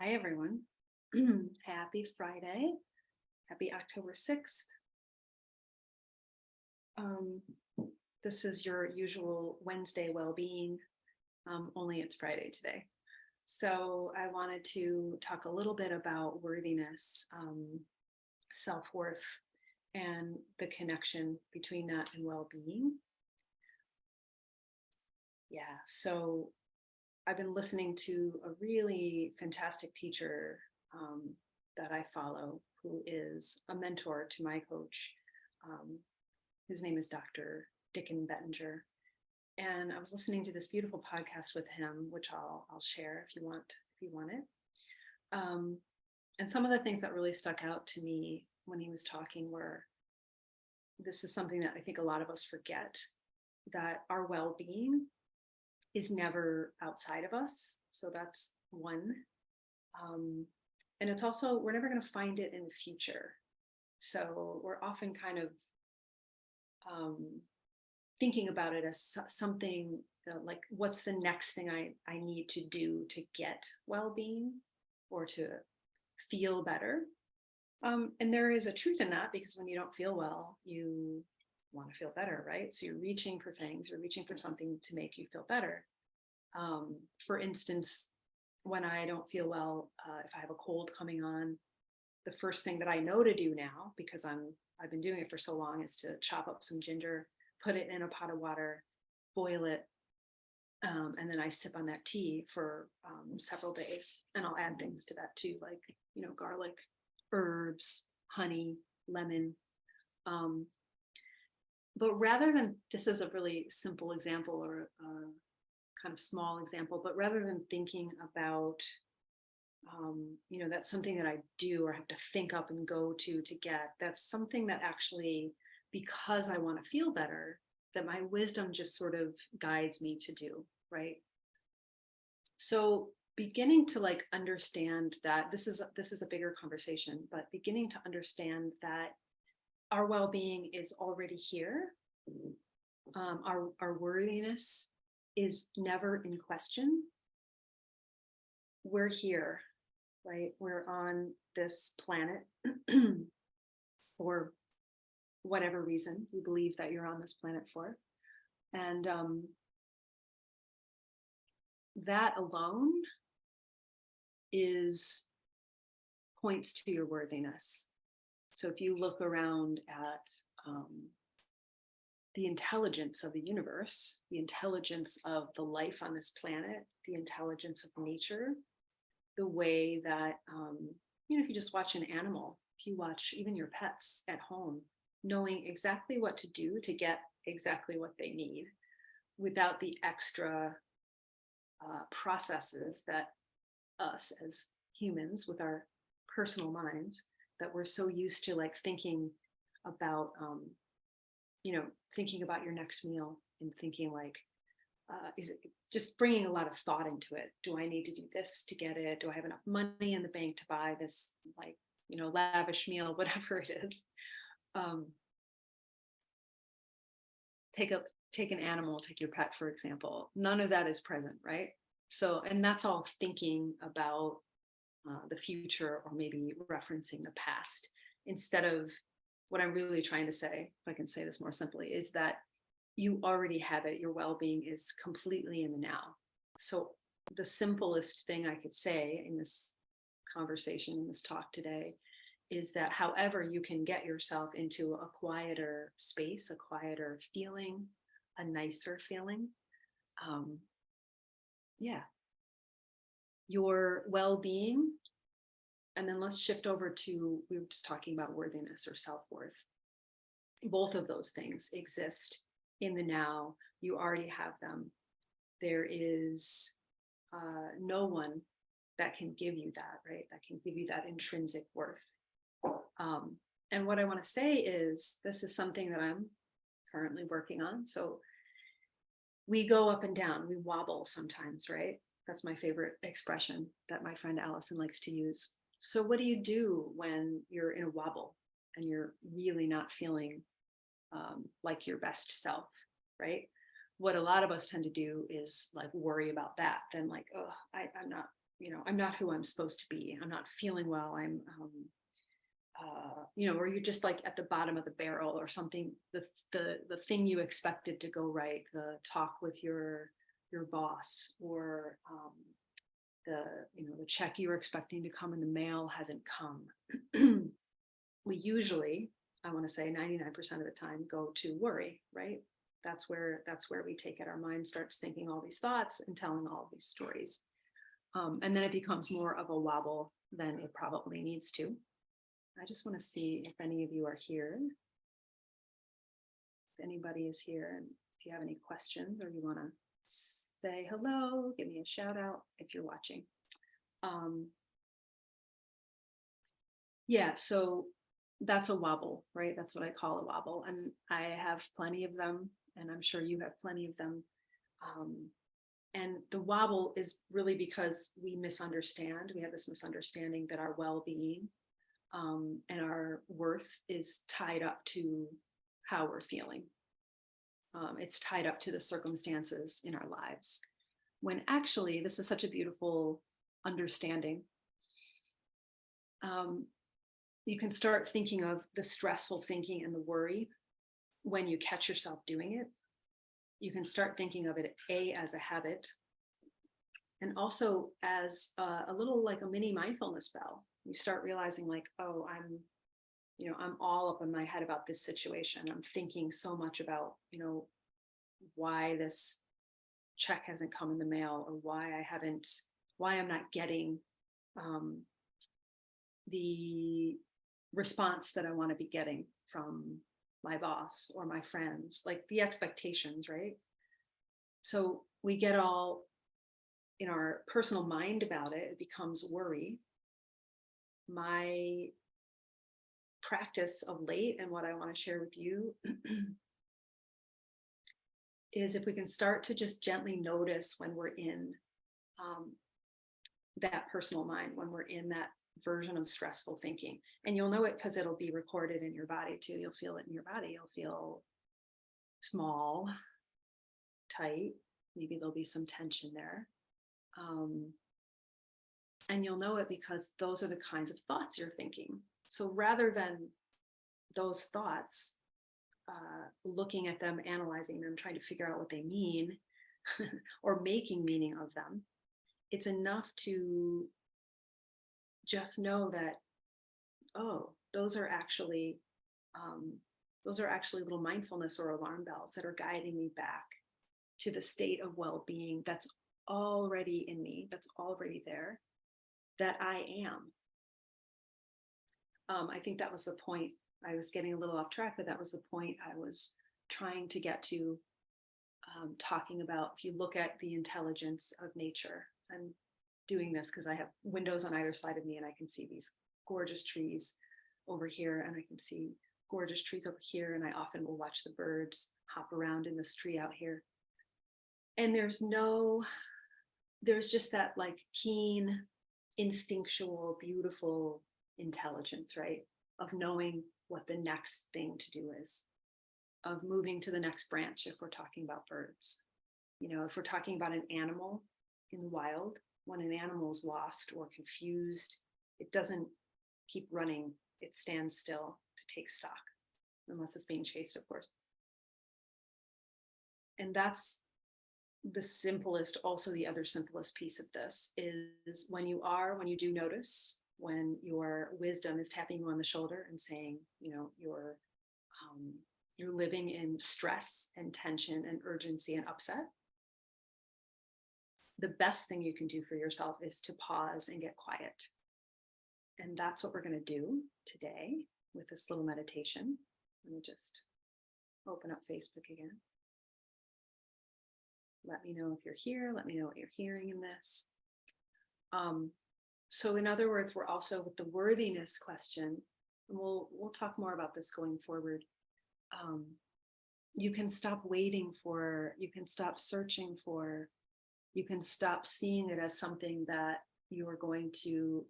Hi, everyone. Happy Friday. Happy October 6th. Um, this is your usual Wednesday well-being, only it's Friday today. So I wanted to talk a little bit about worthiness, self-worth, and the connection between that and well-being. Yeah, so I've been listening to a really fantastic teacher that I follow, who is a mentor to my coach. His name is Dr. Dicken Bettinger. And I was listening to this beautiful podcast with him, which I'll share if you want it. And some of the things that really stuck out to me when he was talking were, this is something that I think a lot of us forget, that our well-being is never outside of us. So that's one. And it's also, we're never going to find it in the future. So we're often kind of thinking about it as something like, what's the next thing I need to do to get well-being or to feel better? And there is a truth in that, because when you don't feel well, you want to feel better, right? So you're reaching for things, you're reaching for something to make you feel better. For instance, when I don't feel well, if I have a cold coming on, the first thing that I know to do now, because I've been doing it for so long, is to chop up some ginger, put it in a pot of water, boil it, and then I sip on that tea for several days. And I'll add things to that too, like, garlic, herbs, honey, lemon. But rather than, this is a really simple example or a kind of small example, but rather than thinking about, that's something that I do or have to think up and go to get, that's something that actually, because I want to feel better, that my wisdom just sort of guides me to do, right? So beginning to understand that this is a bigger conversation, but beginning to understand that our well-being is already here. Our worthiness is never in question. We're here, right? We're on this planet for whatever reason you believe that you're on this planet for. And that alone points to your worthiness. So if you look around at the intelligence of the universe, the intelligence of the life on this planet, the intelligence of nature, the way that, if you just watch an animal, if you watch even your pets at home, knowing exactly what to do to get exactly what they need without the extra processes that us as humans with our personal minds, that we're so used to thinking about, thinking about your next meal and thinking is it just bringing a lot of thought into it? Do I need to do this to get it? Do I have enough money in the bank to buy this, lavish meal, whatever it is? Take an animal, take your pet, for example. None of that is present, right? So, and that's all thinking about the future, or maybe referencing the past, instead of what I'm really trying to say, if I can say this more simply, is that you already have it. Your well-being is completely in the now. So the simplest thing I could say in this conversation, in this talk today, is that however you can get yourself into a quieter space, a quieter feeling, a nicer feeling, your well-being. And then let's shift over to, we were just talking about worthiness or self-worth. Both of those things exist in the now. You already have them. There is no one that can give you that, right? That can give you that intrinsic worth. And what I want to say is, this is something that I'm currently working on. So we go up and down, we wobble sometimes, right? That's my favorite expression that my friend Allison likes to use. So what do you do when you're in a wobble and you're really not feeling like your best self, right? What a lot of us tend to do is worry about that. Then oh, I'm not I'm not who I'm supposed to be. I'm not feeling well. I'm, or you're just like at the bottom of the barrel or something. The thing you expected to go right, the talk with your boss, or the check you were expecting to come in the mail hasn't come. We usually, I want to say 99% of the time, go to worry, right? That's where we take it. Our mind starts thinking all these thoughts and telling all these stories. And then it becomes more of a wobble than it probably needs to. I just want to see if any of you are here. If anybody is here, and if you have any questions or you want to say hello, give me a shout out if you're watching. Yeah, so that's a wobble, right? That's what I call a wobble. And I have plenty of them, and I'm sure you have plenty of them. And the wobble is really because we misunderstand. We have this misunderstanding that our well-being and our worth is tied up to how we're feeling. It's tied up to the circumstances in our lives. When actually, this is such a beautiful understanding. You can start thinking of the stressful thinking and the worry when you catch yourself doing it. You can start thinking of it as a habit, and also as a little like a mini mindfulness bell. You start realizing like, oh, I'm all up in my head about this situation. I'm thinking so much about, why this check hasn't come in the mail, or why I'm not getting the response that I want to be getting from my boss or my friends, like the expectations, right? So we get all in our personal mind about it. It becomes worry. My practice of late, and what I want to share with you, is if we can start to just gently notice when we're in that personal mind, when we're in that version of stressful thinking. And you'll know it because it'll be recorded in your body too. You'll feel it in your body. You'll feel small, tight. Maybe there'll be some tension there. And you'll know it because those are the kinds of thoughts you're thinking. So rather than those thoughts, looking at them, analyzing them, trying to figure out what they mean, or making meaning of them, it's enough to just know that, oh, those are actually little mindfulness or alarm bells that are guiding me back to the state of well-being that's already in me, that's already there, that I am. I think that was the point. I was getting a little off track, but that was the point I was trying to get to, talking about. If you look at the intelligence of nature, I'm doing this because I have windows on either side of me, and I can see these gorgeous trees over here, and I can see gorgeous trees over here, and I often will watch the birds hop around in this tree out here. And there's just that like keen, instinctual, beautiful intelligence, right? Of knowing what the next thing to do is, of moving to the next branch if we're talking about birds. If we're talking about an animal in the wild, when an animal is lost or confused, it doesn't keep running, it stands still to take stock, unless it's being chased, of course. And that's the simplest, also the other simplest piece of this is when you do notice, when your wisdom is tapping you on the shoulder and saying, you're living in stress and tension and urgency and upset, the best thing you can do for yourself is to pause and get quiet. And that's what we're going to do today with this little meditation. Let me just open up Facebook again. Let me know if you're here. Let me know what you're hearing in this. So in other words, we're also with the worthiness question, and we'll talk more about this going forward. You can stop waiting for, you can stop searching for, you can stop seeing it as something that you are going to,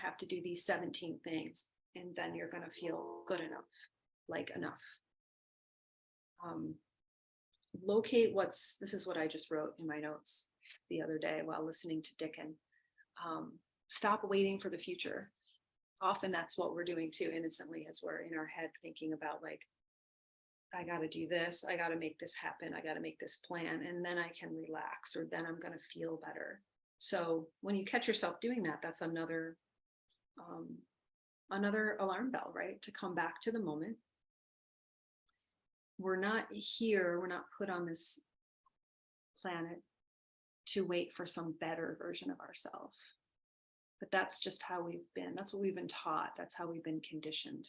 have to do these 17 things, and then you're going to feel good enough, like enough. Locate this is what I just wrote in my notes. the other day while listening to Dickon. Stop waiting for the future. Often that's what we're doing too, innocently, as we're in our head thinking about like, I got to do this, I got to make this happen, I got to make this plan, and then I can relax, or then I'm going to feel better. So when you catch yourself doing that, that's another alarm bell, right? To come back to the moment. We're not here, we're not put on this planet to wait for some better version of ourselves. But that's just how we've been. That's what we've been taught. That's how we've been conditioned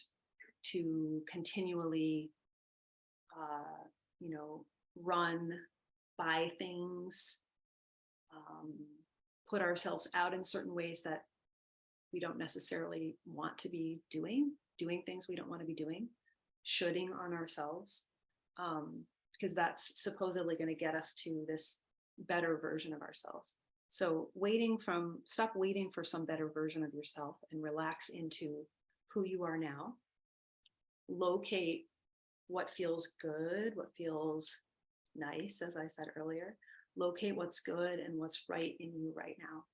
to continually, run, buy things, put ourselves out in certain ways that we don't necessarily want to be doing things we don't want to be doing, shoulding on ourselves, because that's supposedly going to get us to this better version of ourselves. So stop waiting for some better version of yourself and relax into who you are now. Locate what feels good, what feels nice, as I said earlier. Locate what's good and what's right in you right now.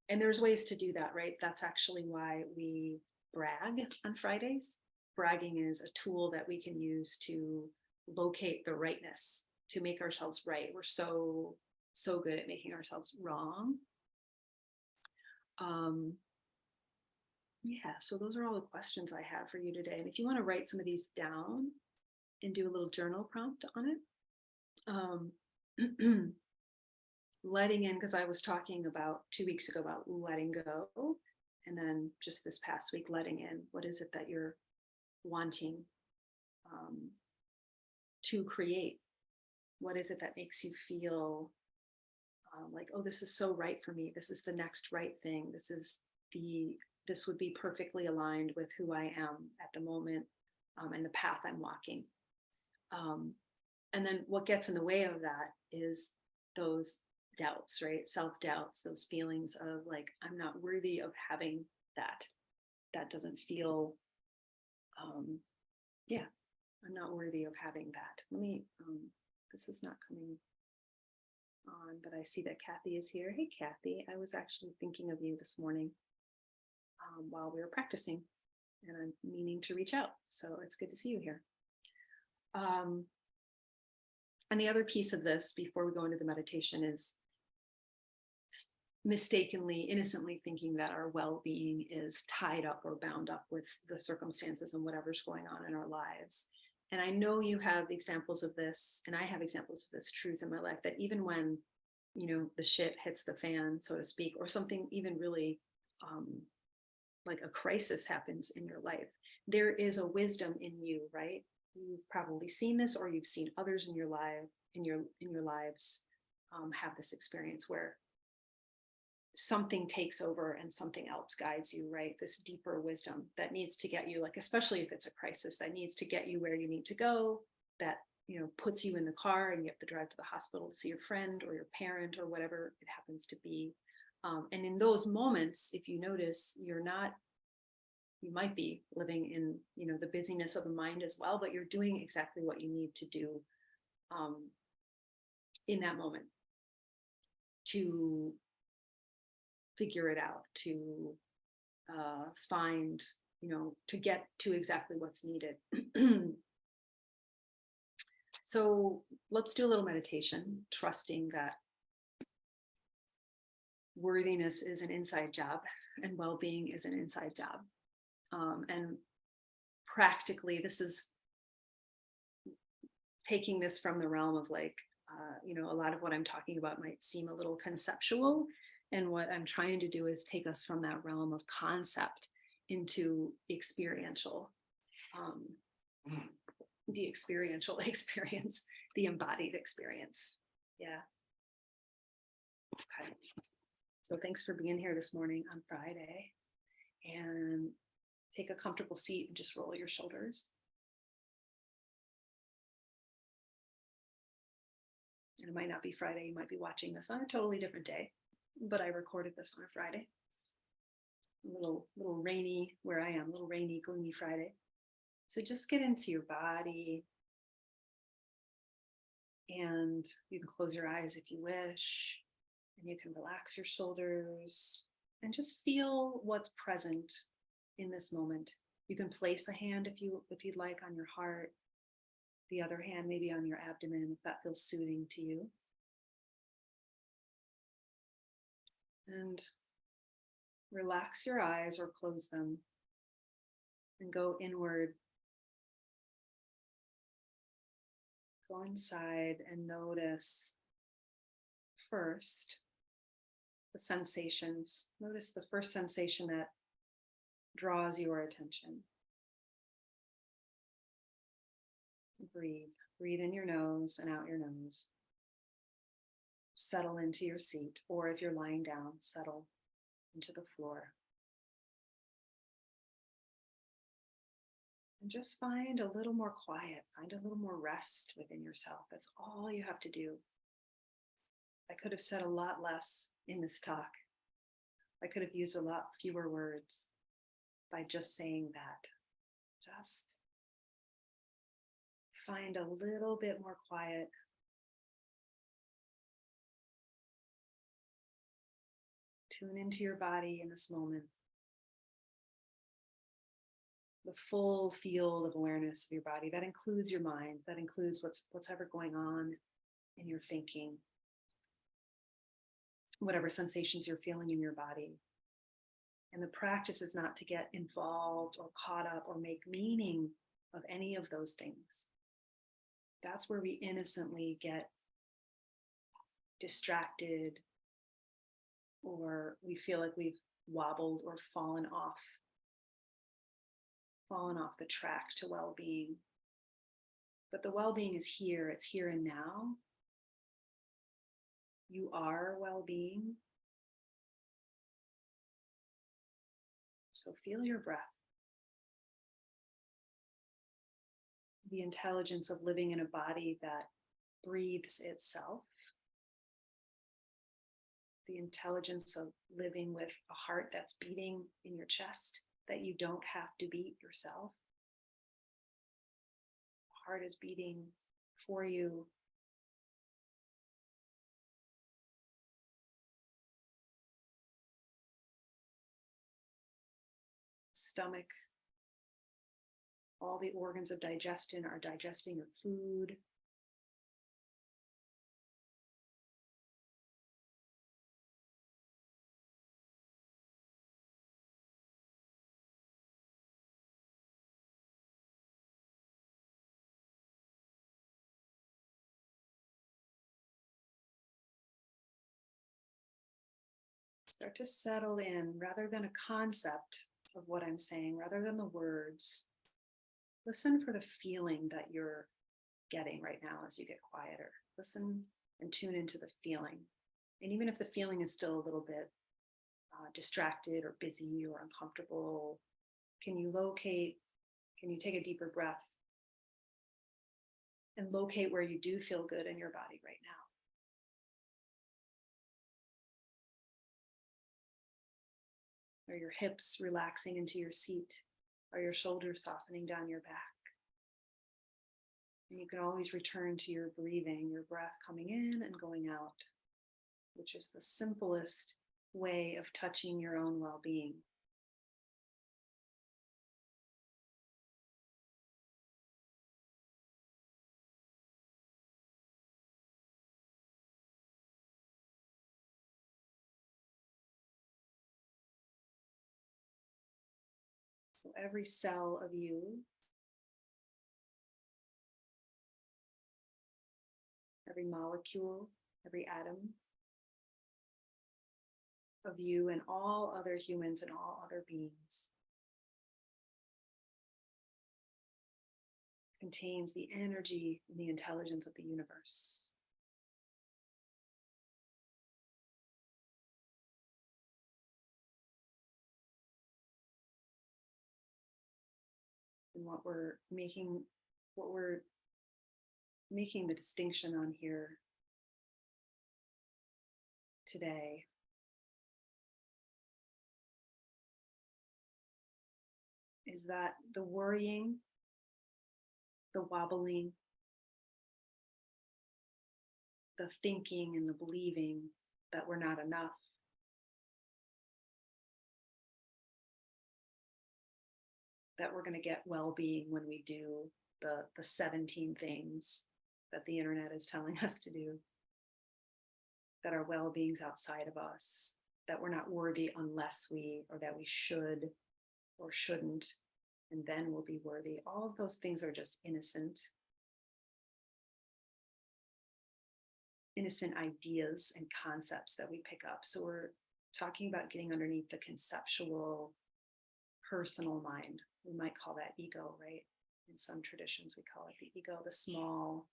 And there's ways to do that, right? That's actually why we brag on Fridays. Bragging is a tool that we can use to locate the rightness, to make ourselves right. We're so good at making ourselves wrong. So those are all the questions I have for you today. And if you want to write some of these down and do a little journal prompt on it, letting in, because I was talking about 2 weeks ago about letting go, and then just this past week, letting in. What is it that you're wanting to create? What is it that makes you feel like, oh, this is so right for me. This is the next right thing. This would be perfectly aligned with who I am at the moment, and the path I'm walking. And then what gets in the way of that is those doubts, right? Self-doubts, those feelings of like, I'm not worthy of having that. That doesn't feel, I'm not worthy of having that. Let me, this is not coming on, but I see that Kathy is here. Hey, Kathy, I was actually thinking of you this morning while we were practicing, and I'm meaning to reach out. So it's good to see you here. And the other piece of this, before we go into the meditation, is mistakenly, innocently thinking that our well-being is tied up or bound up with the circumstances and whatever's going on in our lives. And I know you have examples of this, and I have examples of this truth in my life, that even when, the shit hits the fan, so to speak, or something even really like a crisis happens in your life, there is a wisdom in you, right? You've probably seen this, or you've seen others in your lives have this experience where something takes over and something else guides you, right? This deeper wisdom that needs to get you, like, especially if it's a crisis, that needs to get you where you need to go, that, puts you in the car and you have to drive to the hospital to see your friend or your parent or whatever it happens to be. And in those moments, if you notice, you might be living in, the busyness of the mind as well, but you're doing exactly what you need to do in that moment to figure it out, to find, to get to exactly what's needed. So let's do a little meditation, trusting that worthiness is an inside job and well-being is an inside job. And practically, this is taking this from the realm of like, a lot of what I'm talking about might seem a little conceptual. And what I'm trying to do is take us from that realm of concept into experiential, the experiential experience, the embodied experience. Yeah. Okay. So thanks for being here this morning on Friday, and take a comfortable seat and just roll your shoulders. And it might not be Friday. You might be watching this on a totally different day, but I recorded this on a Friday. A little rainy where I am, a little rainy, gloomy Friday. So just get into your body. And you can close your eyes if you wish, and you can relax your shoulders and just feel what's present in this moment. You can place a hand if you'd like on your heart, the other hand maybe on your abdomen if that feels soothing to you. And relax your eyes or close them and go inward. Go inside and notice first the sensations. Notice the first sensation that draws your attention. Breathe. Breathe in your nose and out your nose. Settle into your seat, or if you're lying down, settle into the floor. And just find a little more quiet, find a little more rest within yourself. That's all you have to do. I could have said a lot less in this talk. I could have used a lot fewer words by just saying that. Just find a little bit more quiet. Tune into your body in this moment. The full field of awareness of your body. That includes your mind. That includes what's ever going on in your thinking. Whatever sensations you're feeling in your body. And the practice is not to get involved or caught up or make meaning of any of those things. That's where we innocently get distracted, or we feel like we've wobbled or fallen off the track to well-being. But the well-being is here. It's here and now. You are well-being. So feel your breath. The intelligence of living in a body that breathes itself. The intelligence of living with a heart that's beating in your chest, that you don't have to beat yourself. The heart is beating for you. Stomach, all the organs of digestion are digesting your food. Start to settle in rather than a concept of what I'm saying, rather than the words. Listen for the feeling that you're getting right now as you get quieter. Listen and tune into the feeling. And even if the feeling is still a little bit distracted or busy or uncomfortable, can you take a deeper breath and locate where you do feel good in your body right now? Are your hips relaxing into your seat? Are your shoulders softening down your back? And you can always return to your breathing, your breath coming in and going out, which is the simplest way of touching your own well-being. So every cell of you, every molecule, every atom of you and all other humans and all other beings contains the energy and the intelligence of the universe. And what we're making the distinction on here today is that the worrying, the wobbling, the thinking and the believing that we're not enough. That we're going to get well-being when we do the 17 things that the internet is telling us to do. That our well-being's outside of us. That we're not worthy unless we, or that we should or shouldn't, and then we'll be worthy. All of those things are just innocent ideas and concepts that we pick up. So we're talking about getting underneath the conceptual, personal mind. We might call that ego, right? In some traditions, we call it the ego, the small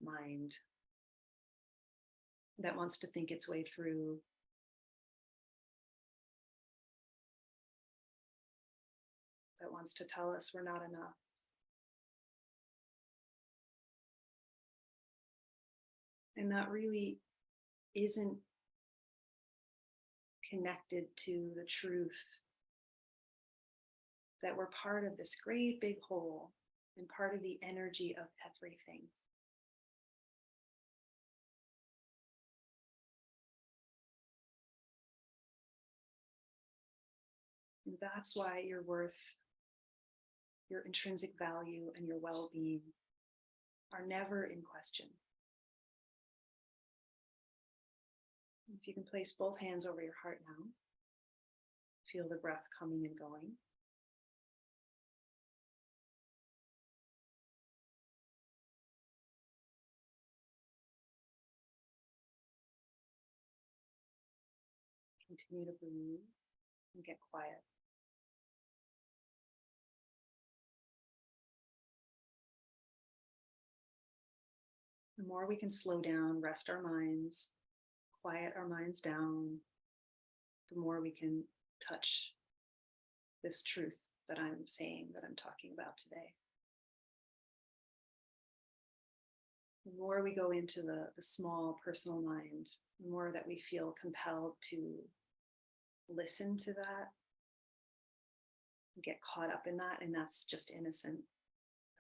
mind that wants to think its way through that wants to tell us we're not enough. And that really isn't connected to the truth that we're part of this great big whole and part of the energy of everything. And that's why your worth, your intrinsic value, and your well-being are never in question. If you can place both hands over your heart now, feel the breath coming and going. Continue to breathe and get quiet. The more we can slow down, rest our minds, quiet our minds down, the more we can touch this truth that I'm saying, that I'm talking about today. The more we go into the small personal mind, the more that we feel compelled to listen to that, get caught up in that, and that's just innocent,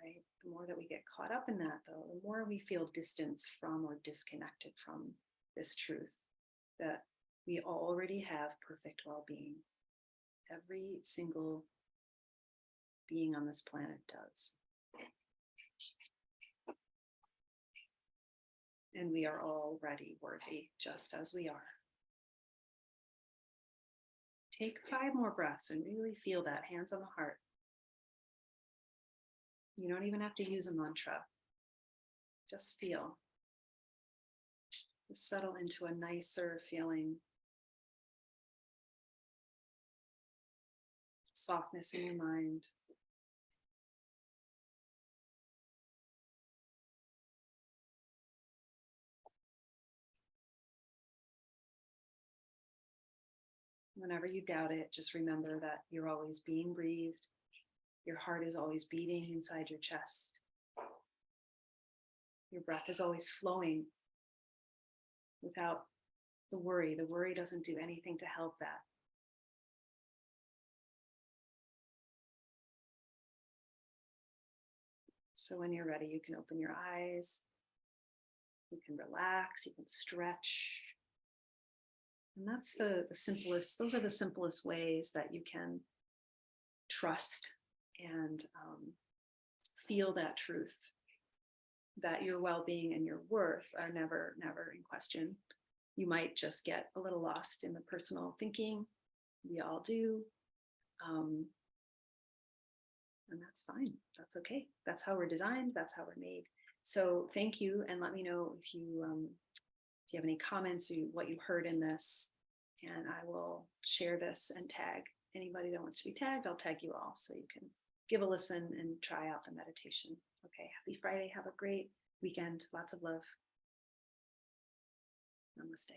right? The more that we get caught up in that, though, the more we feel distance from or disconnected from this truth that we already have perfect well-being. Every single being on this planet does. And we are already worthy, just as we are. Take 5 more breaths and really feel that, hands on the heart. You don't even have to use a mantra. Just feel. Just settle into a nicer feeling. Softness in your mind. Whenever you doubt it, just remember that you're always being breathed. Your heart is always beating inside your chest. Your breath is always flowing without the worry. The worry doesn't do anything to help that. So when you're ready, you can open your eyes. You can relax, you can stretch. And that's the simplest, those are the simplest ways that you can trust and feel that truth, that your well-being and your worth are never in question. You might just get a little lost in the personal thinking. We all do. And that's fine. That's okay. That's how we're designed. That's how we're made. So thank you. And let me know if you have any comments, what you heard in this, and I will share this and tag anybody that wants to be tagged. I'll tag you all so you can give a listen and try out the meditation. Okay, happy Friday. Have a great weekend. Lots of love. Namaste.